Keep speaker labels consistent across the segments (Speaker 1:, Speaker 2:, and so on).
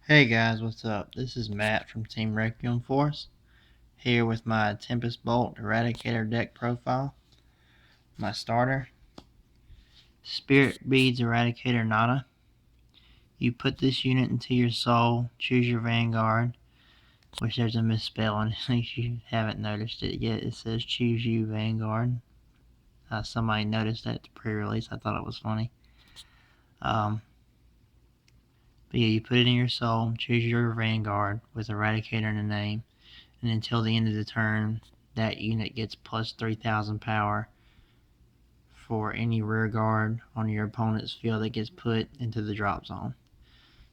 Speaker 1: Hey guys, what's up? This is Matt from Team Requiem Force, here with my Tempest Bolt Eradicator deck profile. My starter, Spirit Beads Eradicator Nada. You put this unit into your soul, choose your Vanguard, which there's a misspelling in case you haven't noticed it yet. It says choose you Vanguard. Somebody noticed that at the pre-release. I thought it was funny. But yeah, you put it in your soul, choose your Vanguard with Eradicator in the name, and until the end of the turn, that unit gets plus 3,000 power for any rear guard on your opponent's field that gets put into the drop zone.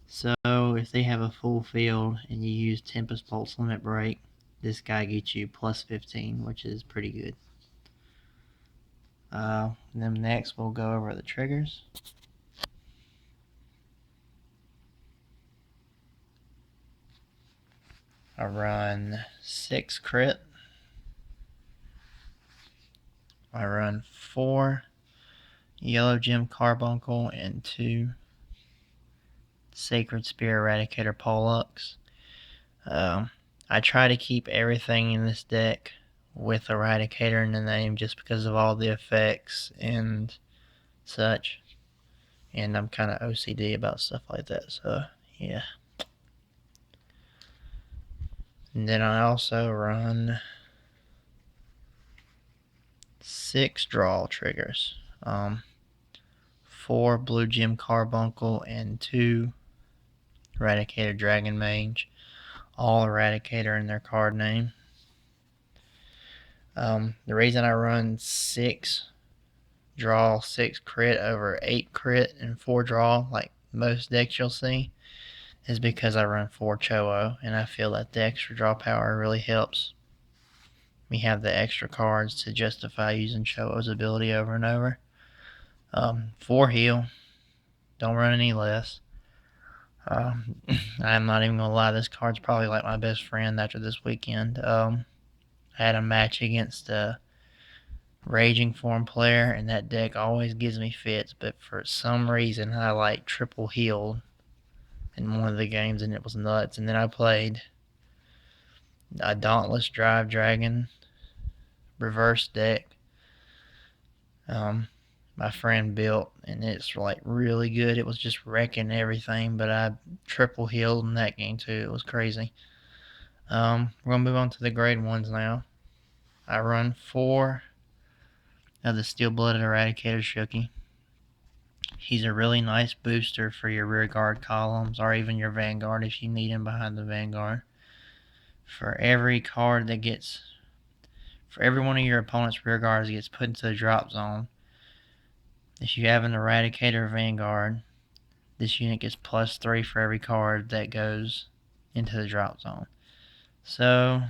Speaker 1: So if they have a full field and you use Tempest Bolt's Limit Break, this guy gets you plus 15, which is pretty good. Then next we'll go over the triggers. I run 6 crit. I run 4 Yellow Gem Carbuncle and 2 Sacred Spear Eradicator Pollux. I try to keep everything in this deck with Eradicator in the name just because of all the effects and such. And I'm kind of OCD about stuff like that, so yeah. And then I also run 6 draw triggers. 4 Blue Gem Carbuncle and 2 Eradicator Dragon Mage. All Eradicator in their card name. The reason I run 6 draw, 6 crit over 8 crit and 4 draw, like most decks you'll see, is because I run 4 Cho-O, and I feel that the extra draw power really helps me have the extra cards to justify using Cho-O's ability over and over. 4 heal, don't run any less. I'm not even gonna lie, this card's probably like my best friend after this weekend. I had a match against a Raging Form player, and that deck always gives me fits, but for some reason I like triple healed in one of the games and it was nuts. And then I played a Dauntless Drive Dragon reverse deck my friend built, and it's like really good. It was just wrecking everything, but I triple healed in that game too. It was crazy. We're gonna move on to the grade ones now. I run 4 of the Steel-Blooded Eradicator Shooky. He's a really nice booster for your rear guard columns or even your Vanguard if you need him behind the Vanguard. For every card that gets, for every one of your opponent's rear guards that gets put into the drop zone, if you have an Eradicator Vanguard, this unit gets plus 3 for every card that goes into the drop zone. So,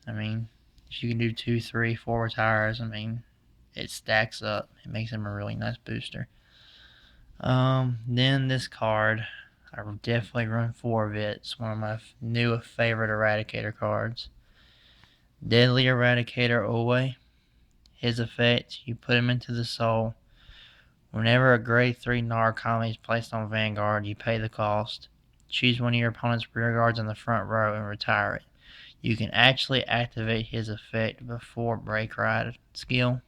Speaker 1: I mean, if you can do 2, 3, 4 retires, I mean, it stacks up. It makes him a really nice booster. Then this card, I definitely run 4 of it. It's one of my new favorite Eradicator cards. Deadly Eradicator Owe. His effect, you put him into the soul. Whenever a grade 3 Narcomi is placed on Vanguard, you pay the cost. Choose one of your opponent's rear guards in the front row and retire it. You can actually activate his effect before Break Ride skill.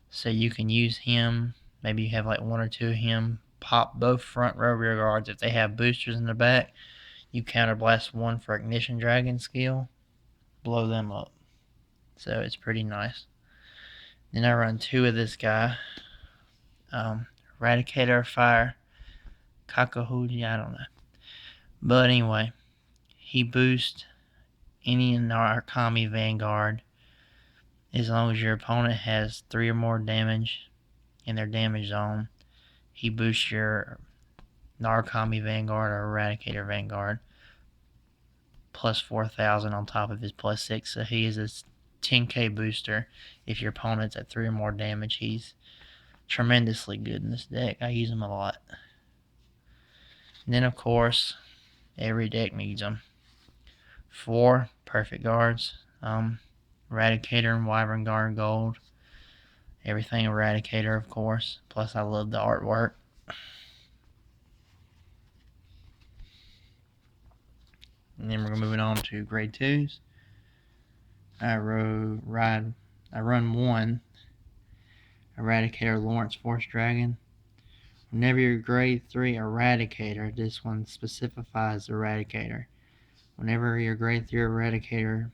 Speaker 1: So you can use him, maybe you have like 1 or 2 of him, pop both front row rear guards. If they have boosters in the back, you counterblast 1 for Ignition Dragon skill, blow them up. So it's pretty nice. Then I run 2 of this guy. Eradicator Fire, Kakahuji, I don't know. But anyway, he boosts any Narcomi Vanguard as long as your opponent has 3 or more damage in their damage zone. He boosts your Narcomi Vanguard or Eradicator Vanguard plus 4,000 on top of his plus 6. So he is a 10k booster. If your opponent's at 3 or more damage, he's tremendously good in this deck. I use him a lot. And then, of course, every deck needs them. 4 perfect guards. Eradicator and Wyvern Guard Gold. Everything Eradicator, of course. Plus, I love the artwork. And then we're moving on to grade 2s. I run one Eradicator Lawrence Force Dragon. Whenever your grade 3 Eradicator, this one specifies Eradicator. Whenever your grade 3 Eradicator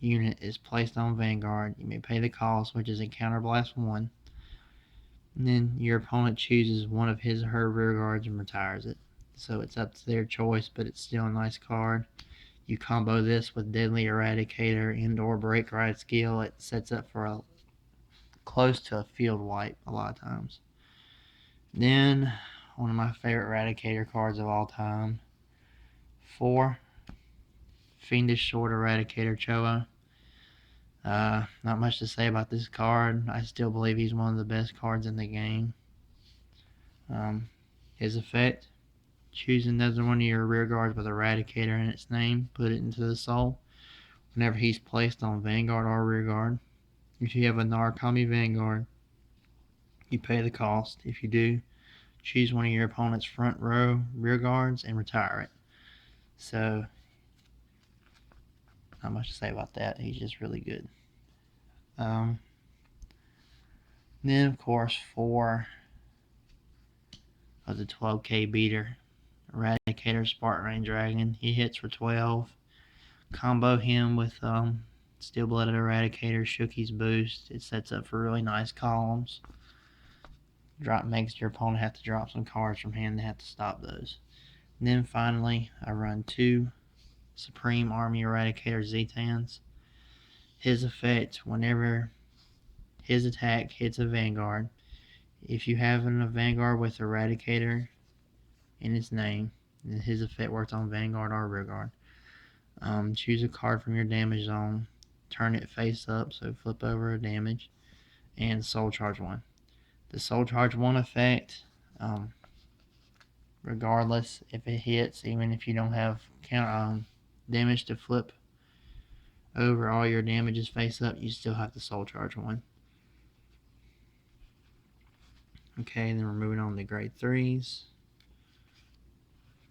Speaker 1: unit is placed on Vanguard, you may pay the cost, which is a Counterblast 1. And then your opponent chooses one of his or her rear guards and retires it. So it's up to their choice, but it's still a nice card. You combo this with Deadly Eradicator, Indoor Break Ride skill. It sets up for close to a field wipe a lot of times. Then, one of my favorite Eradicator cards of all time, 4 Fiendish Sword Eradicator Choa. Not much to say about this card. I still believe he's one of the best cards in the game. His effect: choose another one of your rear guards with Eradicator in its name, put it into the soul. Whenever he's placed on Vanguard or rear guard, if you have a Narukami Vanguard, you pay the cost. If you do, choose one of your opponent's front row rear guards and retire it. So, not much to say about that. He's just really good. Then, of course, 4 of the 12k beater Eradicator Spartan Rain Dragon. He hits for 12. Combo him with Steel-Blooded Eradicator, Shookie's Boost. It sets up for really nice columns. Makes your opponent have to drop some cards from hand. They have to stop those. And then finally, I run 2 Supreme Army Eradicator Zetans. His effect: whenever his attack hits a Vanguard, if you have a Vanguard with Eradicator in its name, and his effect works on Vanguard or rear guard, choose a card from your damage zone, turn it face up, so flip over a damage, and Soul Charge 1. The Soul Charge 1 effect, regardless if it hits, even if you don't have damage to flip over, all your damage is face up, you still have the Soul Charge 1. Okay, then we're moving on to grade 3s.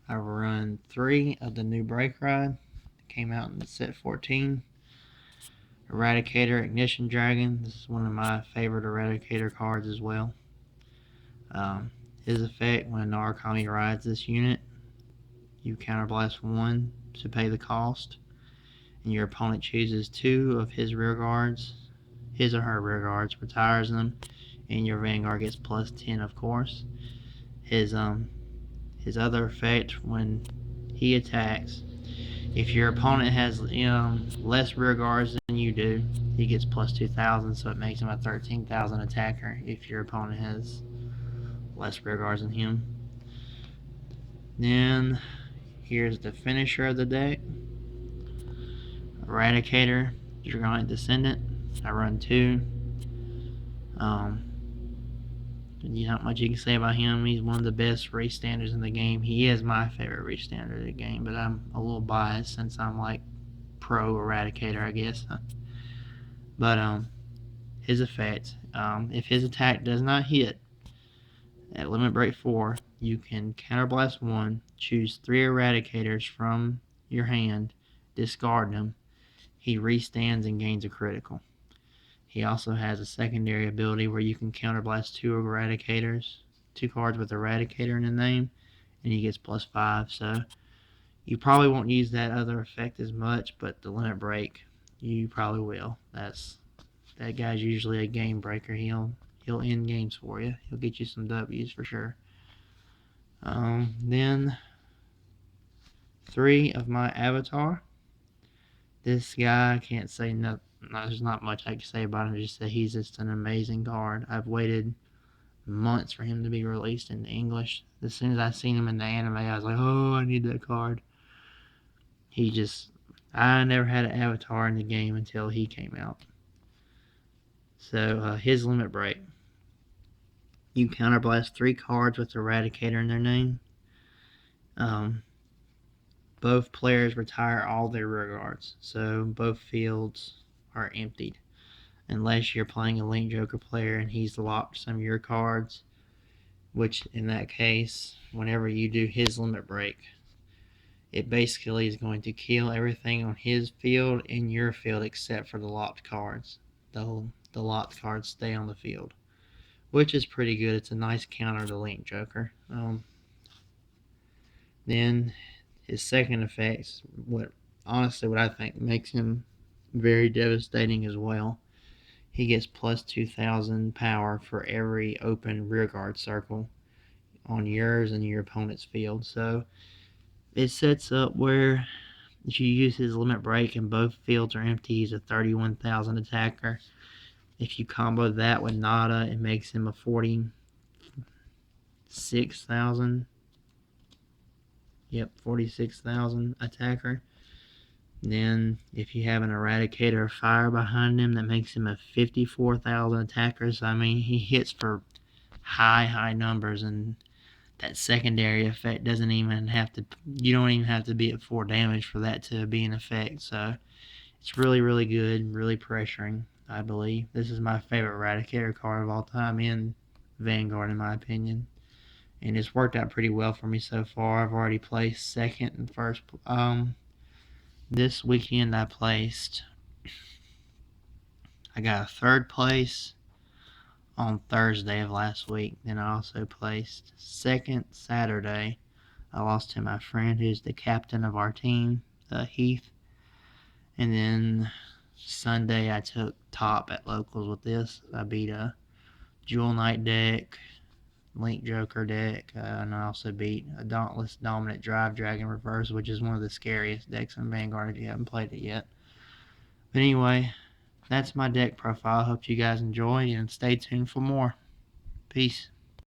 Speaker 1: I run 3 of the new Break Ride. It came out in set 14. Eradicator Ignition Dragon. This is one of my favorite Eradicator cards as well. His effect: when a Narukami rides this unit, you counterblast 1 to pay the cost, and your opponent chooses 2 of his rear guards, his or her rear guards, retires them, and your Vanguard gets plus 10, of course. His other effect: when he attacks, if your opponent has less rear guards than you do, he gets plus 2,000, so it makes him a 13,000 attacker if your opponent has less rear guards than him. Then here's the finisher of the deck: Eradicator Dragonic Descendant. I run 2. Not much you can say about him. He's one of the best race standards in the game. He is my favorite race standard in the game, but I'm a little biased since I'm like pro Eradicator, I guess. But his effect: if his attack does not hit at Limit Break 4, you can Counterblast 1, choose 3 Eradicators from your hand, discard them. He restands and gains a critical. He also has a secondary ability where you can Counterblast 2 Eradicators, 2 cards with Eradicator in the name, and he gets plus 5. So you probably won't use that other effect as much, but the Limit Break, you probably will. That guy's usually a game breaker. He'll end games for you. He'll get you some W's for sure. Then 3 of my Avatar. This guy, I can't say nothing. There's not much I can say about him. Just that he's just an amazing card. I've waited months for him to be released into English. As soon as I seen him in the anime, I was like, oh, I need that card. I never had an Avatar in the game until he came out. So his Limit Break: you counterblast 3 cards with Eradicator in their name. Both players retire all their rear guards, so both fields are emptied, unless you're playing a Link Joker player and he's locked some of your cards, which in that case, whenever you do his Limit Break, it basically is going to kill everything on his field and your field except for the locked cards. The locked cards stay on the field, which is pretty good. It's a nice counter to Link Joker. Then his second effect, what I think makes him very devastating as well. He gets plus 2,000 power for every open rearguard circle on yours and your opponent's field. So it sets up where if you use his limit break and both fields are empty, he's a 31,000 attacker. If you combo that with Nada, it makes him a 46,000. Yep, 46,000 attacker. Then if you have an Eradicator of Fire behind him, that makes him a 54,000 attacker. So I mean, he hits for high numbers, and that secondary effect doesn't even have to. You don't even have to be at 4 damage for that to be an effect. So it's really good, really pressuring. I believe this is my favorite Eradicator card of all time in Vanguard, in my opinion, and it's worked out pretty well for me so far. I've already placed second and first. This weekend I got a third place on Thursday of last week. Then I also placed second Saturday. I lost to my friend who's the captain of our team, Heath. And then Sunday I took top at locals with this. I beat a Jewel Knight deck, Link Joker deck, and I also beat a Dauntless Dominant Drive Dragon Reverse, which is one of the scariest decks in Vanguard if you haven't played it yet. But anyway, that's my deck profile. I hope you guys enjoy and stay tuned for more. Peace.